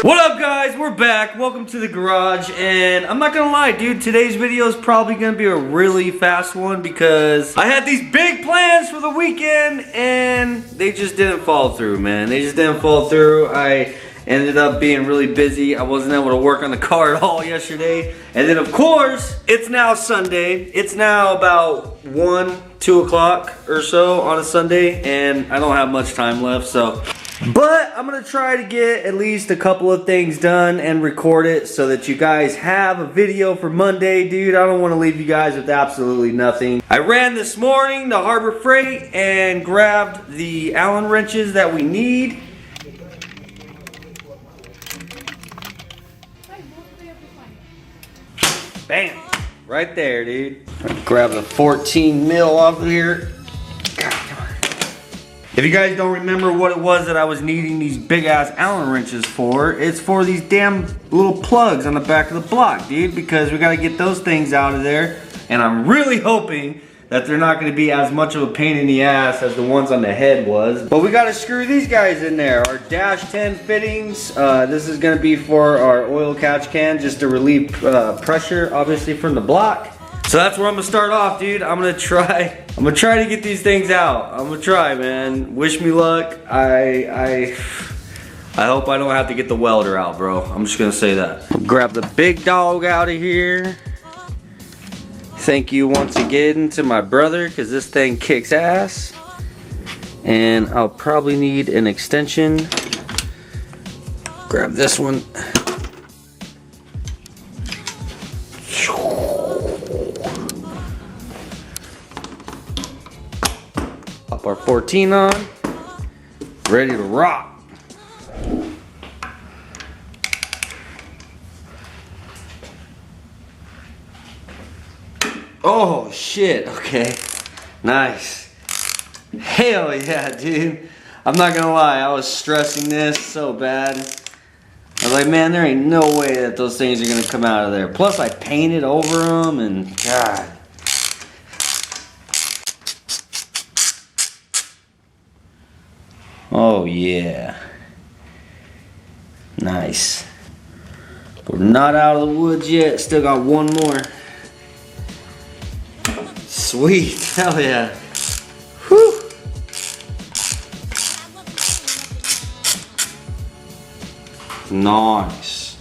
What up, guys? We're back. Welcome to the garage, and I'm not gonna lie, dude, today's video is probably gonna be a really fast one because I had these big plans for the weekend and they just didn't fall through, man. They just didn't fall through. I ended up being really busy. I wasn't able to work on the car at all yesterday. And then, of course, it's now Sunday. It's now about 2 o'clock or so on a Sunday, and I don't have much time left, so. But I'm gonna try to get at least a couple of things done and record it so that you guys have a video for Monday, dude. I don't want to leave you guys with absolutely nothing. I ran this morning to Harbor Freight and grabbed the Allen wrenches that we need. Bam! Right there, dude. Grab the 14 mil off of here. If you guys don't remember what it was that I was needing these big ass Allen wrenches for, it's for these damn little plugs on the back of the block, dude, because we gotta get those things out of there. And I'm really hoping that they're not gonna be as much of a pain in the ass as the ones on the head was. But we gotta screw these guys in there. Our dash 10 fittings, this is gonna be for our oil catch can, just to relieve pressure, obviously, from the block. So that's where I'm gonna start off, dude. I'm gonna try to get these things out. I'm gonna try, man. Wish me luck. I hope I don't have to get the welder out, bro. I'm just gonna say that. I'll grab the big dog out of here. Thank you once again to my brother, because this thing kicks ass. And I'll probably need an extension. Grab this one. Pop our 14 on, ready to rock. Oh shit, okay, nice. Hell yeah, dude. I'm not gonna lie, I was stressing this so bad. I was like, man, there ain't no way that those things are gonna come out of there. Plus I painted over them and God. Oh yeah, nice. We're not out of the woods yet, still got one more. Sweet, hell yeah. Whew. Nice.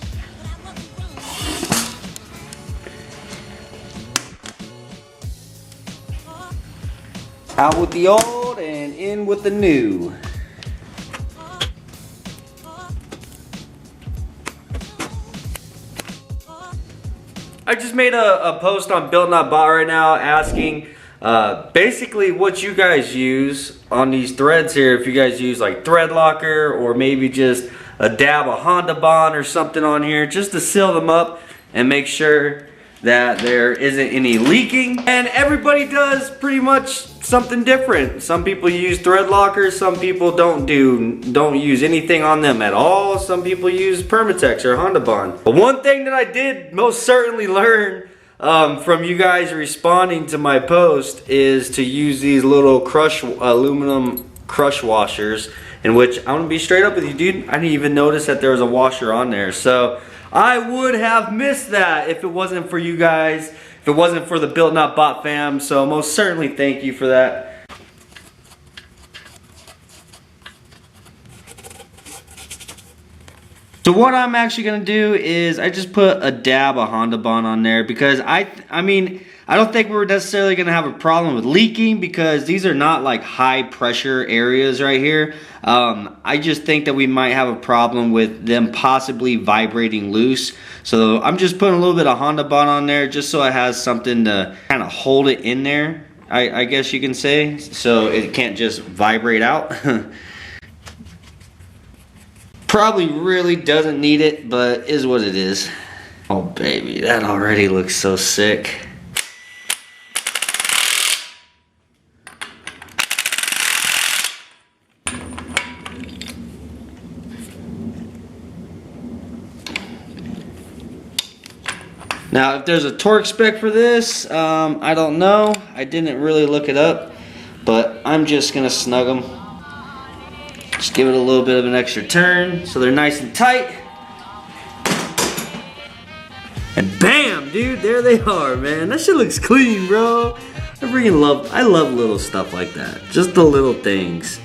Out with the old and in with the new. I just made a post on Built Not Bought right now asking basically what you guys use on these threads here. If you guys use like thread locker or maybe just a dab of Honda Bond or something on here just to seal them up and make sure that there isn't any leaking. And everybody does pretty much something different. Some people use thread lockers, some people don't use anything on them at all. Some people use Permatex or Honda Bond. But one thing that I did most certainly learn from you guys responding to my post is to use these little aluminum crush washers, in which I'm gonna be straight up with you, dude, I didn't even notice that there was a washer on there. So I would have missed that if it wasn't for you guys, if it wasn't for the Built Not Bought fam. So most certainly thank you for that. So what I'm actually gonna do is I just put a dab of Honda Bond on there because I mean, I don't think we're necessarily gonna have a problem with leaking because these are not like high pressure areas right here. I just think that we might have a problem with them possibly vibrating loose. So I'm just putting a little bit of Honda Bond on there just so it has something to kind of hold it in there, I guess you can say, so it can't just vibrate out. Probably really doesn't need it, but is what it is. Oh baby, that already looks so sick. Now, if there's a torque spec for this, I don't know. I didn't really look it up, but I'm just gonna snug them. Just give it a little bit of an extra turn so they're nice and tight. And bam, dude, there they are, man. That shit looks clean, bro. I love little stuff like that. Just the little things.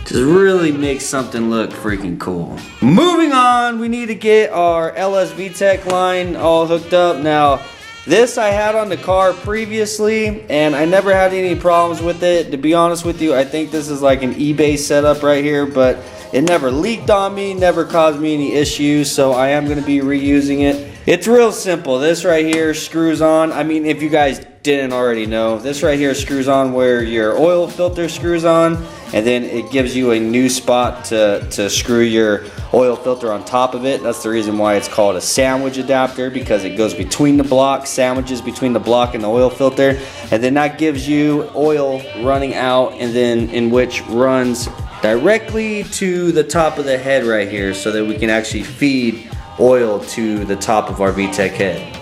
Just really makes something look freaking cool. Moving on, we need to get our LS VTEC line all hooked up. Now, this I had on the car previously, and I never had any problems with it. To be honest with you, I think this is like an eBay setup right here, but it never leaked on me, never caused me any issues, so I am gonna be reusing it. It's real simple. This right here screws on. I mean, if you guys didn't already know, this right here screws on where your oil filter screws on, and then it gives you a new spot to screw your oil filter on top of it. That's the reason why it's called a sandwich adapter, because it goes between the block, sandwiches between the block and the oil filter, and then that gives you oil running out, and then in which runs directly to the top of the head right here, so that we can actually feed oil to the top of our VTEC head.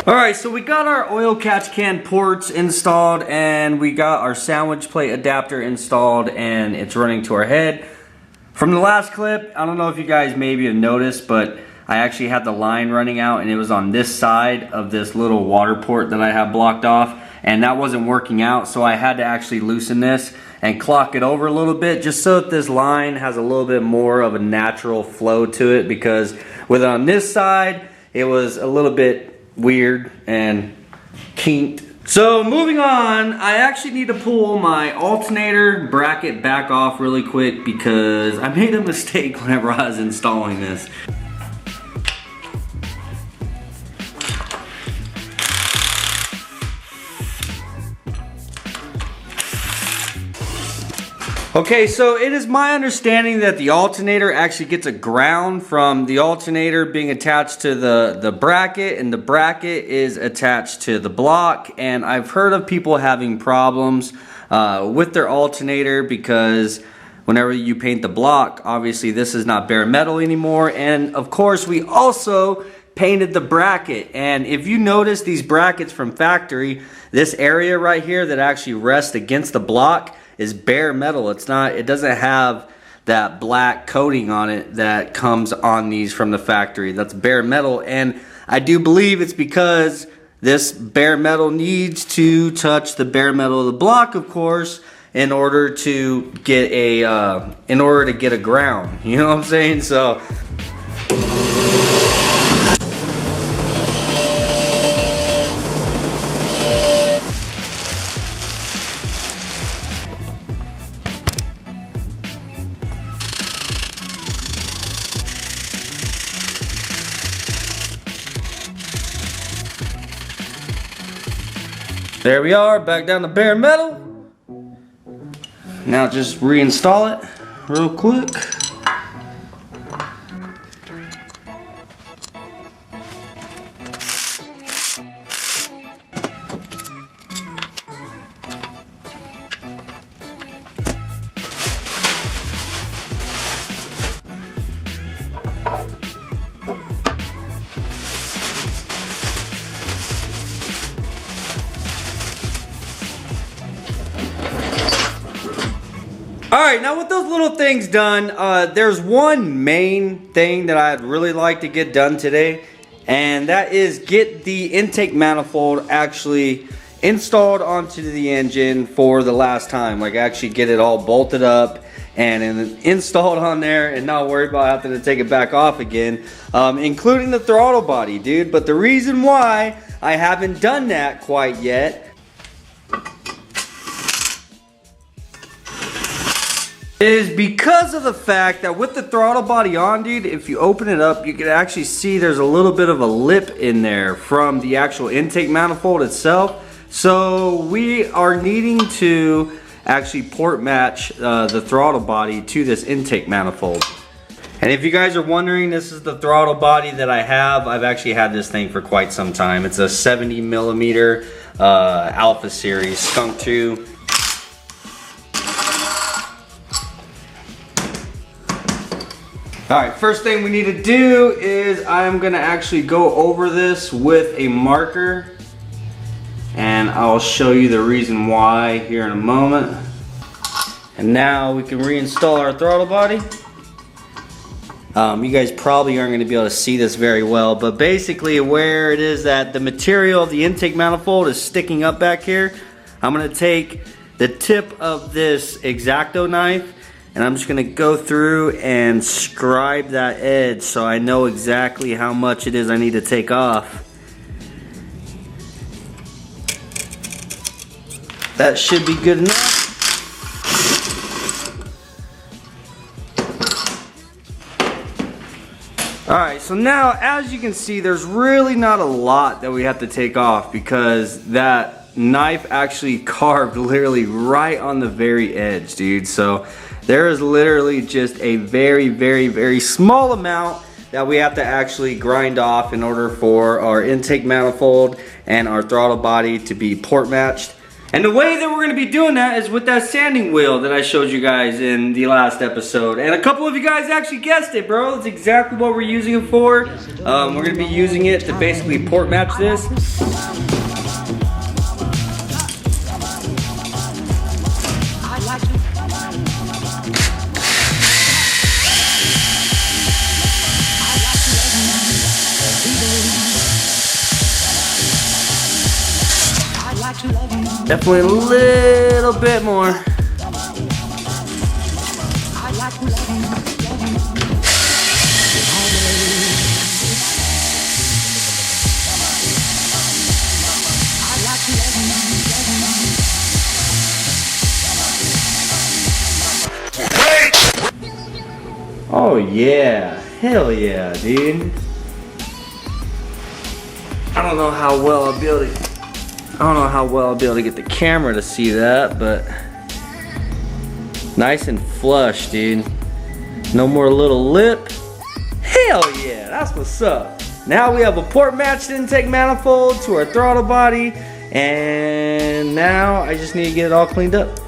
Alright, so we got our oil catch can ports installed, and we got our sandwich plate adapter installed, and it's running to our head. From the last clip, I don't know if you guys maybe have noticed, but I actually had the line running out, and it was on this side of this little water port that I have blocked off, and that wasn't working out, so I had to actually loosen this and clock it over a little bit, just so that this line has a little bit more of a natural flow to it, because with it on this side, it was a little bit weird and kinked. So moving on, I actually need to pull my alternator bracket back off really quick, because I made a mistake whenever I was installing this. Okay, so it is my understanding that the alternator actually gets a ground from the alternator being attached to the bracket, and the bracket is attached to the block. And I've heard of people having problems with their alternator, because whenever you paint the block, obviously this is not bare metal anymore. And of course, we also painted the bracket. And if you notice these brackets from factory, this area right here that actually rests against the block is bare metal. It doesn't have that black coating on it that comes on these from the factory. That's bare metal, and I do believe it's because this bare metal needs to touch the bare metal of the block, of course, in order to get a ground. You know what I'm saying? So there we are, back down to bare metal. Now just reinstall it real quick. Alright, now with those little things done, there's one main thing that I'd really like to get done today, and that is get the intake manifold actually installed onto the engine for the last time. Like actually get it all bolted up and installed on there, and not worry about having to take it back off again, including the throttle body, dude. But the reason why I haven't done that quite yet is because of the fact that with the throttle body on, dude, if you open it up, you can actually see there's a little bit of a lip in there from the actual intake manifold itself. So we are needing to actually port match the throttle body to this intake manifold. And if you guys are wondering, this is the throttle body that I have. I've actually had this thing for quite some time. It's a 70mm Alpha Series Skunk 2. Alright, first thing we need to do is I'm going to actually go over this with a marker. And I'll show you the reason why here in a moment. And now we can reinstall our throttle body. You guys probably aren't going to be able to see this very well, but basically where it is that the material of the intake manifold is sticking up back here, I'm going to take the tip of this X-Acto knife and I'm just going to go through and scribe that edge so I know exactly how much it is I need to take off. That should be good enough. Alright, so now as you can see, there's really not a lot that we have to take off because that knife actually carved literally right on the very edge, dude. So there is literally just a very small amount that we have to actually grind off in order for our intake manifold and our throttle body to be port matched. And the way that we're going to be doing that is with that sanding wheel that I showed you guys in the last episode. And a couple of you guys actually guessed it, bro. That's exactly what we're using it for. We're going to be using it to basically port match this. Definitely a little bit more. Oh yeah, hell yeah, dude. I don't know how well I'll be able to get the camera to see that, but nice and flush, dude. No more little lip. Hell yeah, that's what's up. Now we have a port matched intake manifold to our throttle body, and now I just need to get it all cleaned up.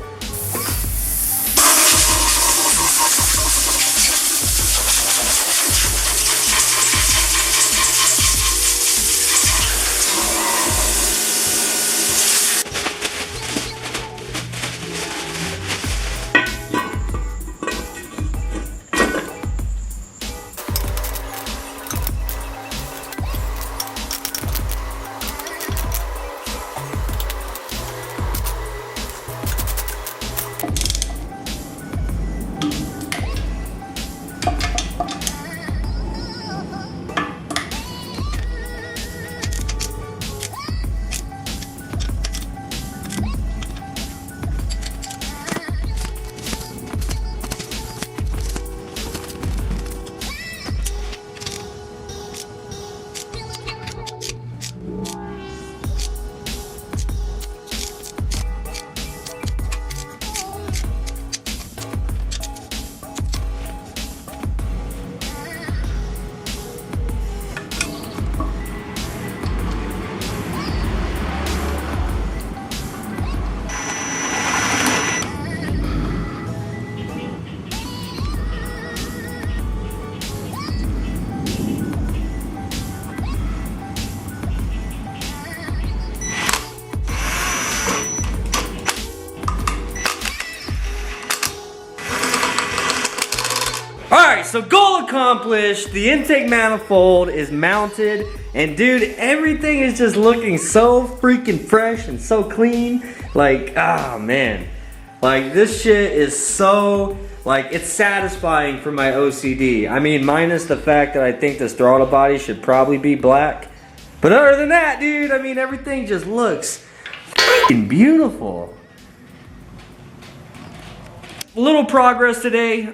Alright, so goal accomplished. The intake manifold is mounted. And dude, everything is just looking so freaking fresh and so clean. Like, ah, man. Like, this shit is so, like, it's satisfying for my OCD. I mean, minus the fact that I think this throttle body should probably be black. But other than that, dude, I mean, everything just looks freaking beautiful. little progress today.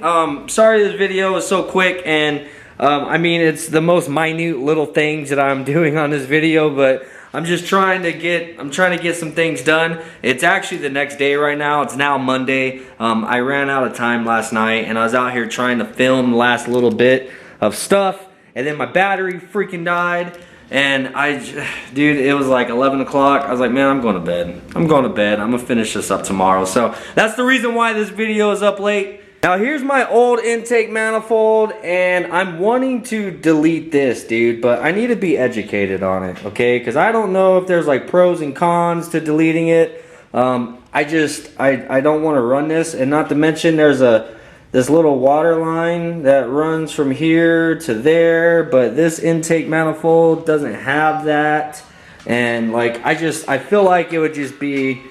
Sorry this video was so quick, and I mean, it's the most minute little things that I'm doing on this video, but I'm just trying to get some things done. It's actually the next day right now. It's now Monday. I ran out of time last night, and I was out here trying to film the last little bit of stuff, and then my battery freaking died. And dude, it was like 11 o'clock. I was like, man, I'm going to bed. I'm gonna finish this up tomorrow. So that's the reason why this video is up late. Now here's my old intake manifold, and I'm wanting to delete this, dude, but I need to be educated on it, okay? Because I don't know if there's like pros and cons to deleting it. I don't want to run this, and not to mention there's this little water line that runs from here to there, but this intake manifold doesn't have that. And like, I feel like it would just be,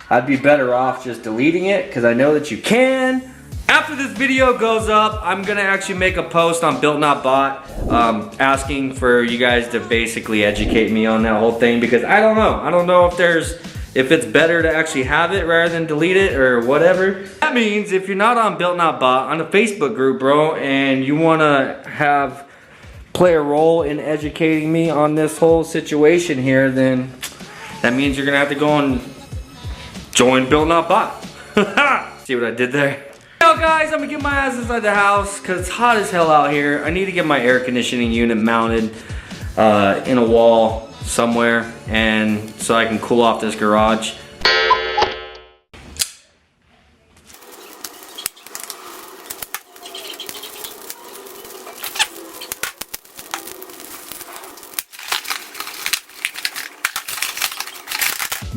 I'd be better off just deleting it, because I know that you can. After this video goes up, I'm gonna actually make a post on Built Not Bought, asking for you guys to basically educate me on that whole thing, because I don't know if it's better to actually have it rather than delete it or whatever. That means if you're not on Built Not Bought on the Facebook group, bro, and you wanna play a role in educating me on this whole situation here, then that means you're gonna have to go and join Built Not Bought. See what I did there? Now guys, I'm gonna get my ass inside the house because it's hot as hell out here. I need to get my air conditioning unit mounted in a wall somewhere, and so I can cool off this garage.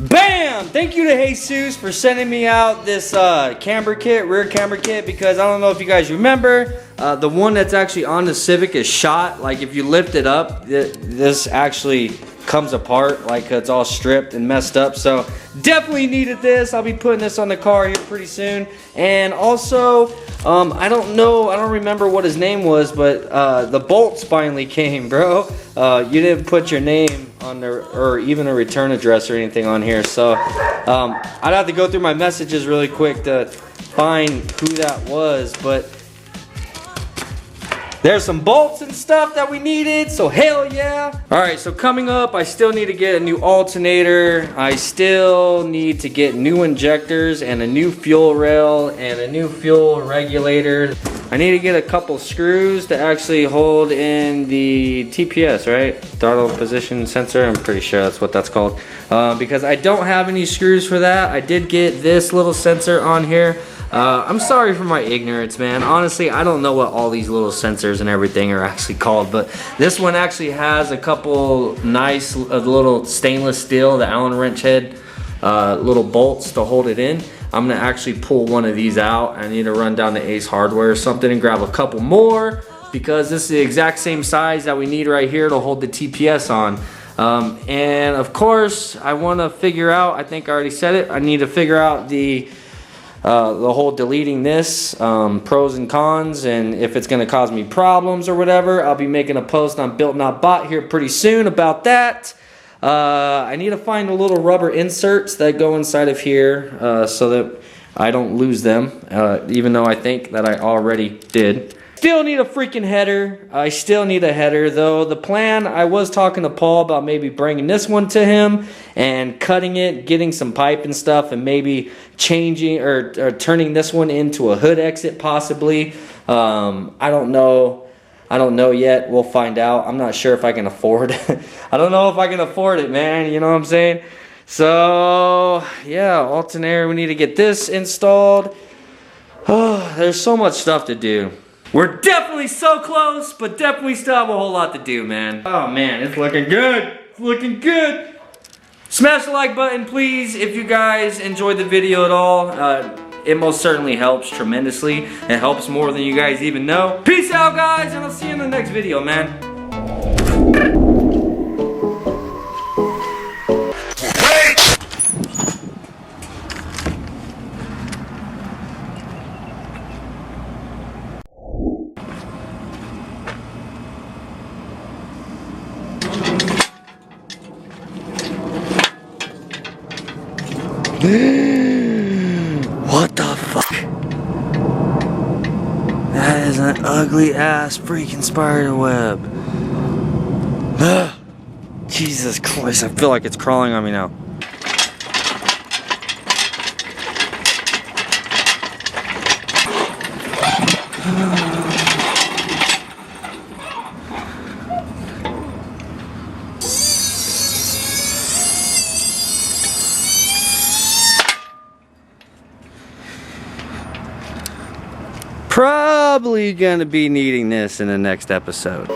Bam! Thank you to Jesus for sending me out this camber kit, rear camber kit, because I don't know if you guys remember, the one that's actually on the Civic is shot. Like if you lift it up, this actually comes apart, like it's all stripped and messed up. So definitely needed this. I'll be putting this on the car here pretty soon. And also, I don't remember what his name was, but the bolts finally came, bro. You didn't put your name on there or even a return address or anything on here, so I'd have to go through my messages really quick to find who that was, but there's some bolts and stuff that we needed, so hell yeah. All right, so coming up, I still need to get a new alternator. I still need to get new injectors and a new fuel rail and a new fuel regulator. I need to get a couple screws to actually hold in the TPS, right? Throttle position sensor, I'm pretty sure that's what that's called. Because I don't have any screws for that. I did get this little sensor on here. I'm sorry for my ignorance, man. Honestly, I don't know what all these little sensors and everything are actually called, but this one actually has a couple nice little stainless steel, the Allen wrench head, little bolts to hold it in. I'm gonna actually pull one of these out. I need to run down to Ace Hardware or something and grab a couple more, because this is the exact same size that we need right here to hold the TPS on. And of course, I wanna figure out, I think I already said it, I need to figure out the whole deleting this, pros and cons, and if it's gonna cause me problems or whatever. I'll be making a post on Built Not Bought here pretty soon about that. I need to find the little rubber inserts that go inside of here so that I don't lose them, even though I think that I already did. Still need a freaking header. I still need a header, though. The plan, I was talking to Paul about maybe bringing this one to him and cutting it, getting some pipe and stuff, and maybe changing or turning this one into a hood exit possibly. I don't know. I don't know yet. We'll find out. I'm not sure if I can afford it. I don't know if I can afford it, man. You know what I'm saying? So, yeah, alternator. We need to get this installed. Oh, there's so much stuff to do. We're definitely so close, but definitely still have a whole lot to do, man. Oh, man, it's looking good. It's looking good. Smash the like button, please, if you guys enjoyed the video at all. It most certainly helps tremendously. It helps more than you guys even know. Peace out, guys, and I'll see you in the next video, man. What the fuck? is an ugly ass freaking spider web. Ugh. Jesus Christ, I feel like it's crawling on me now. Probably gonna be needing this in the next episode.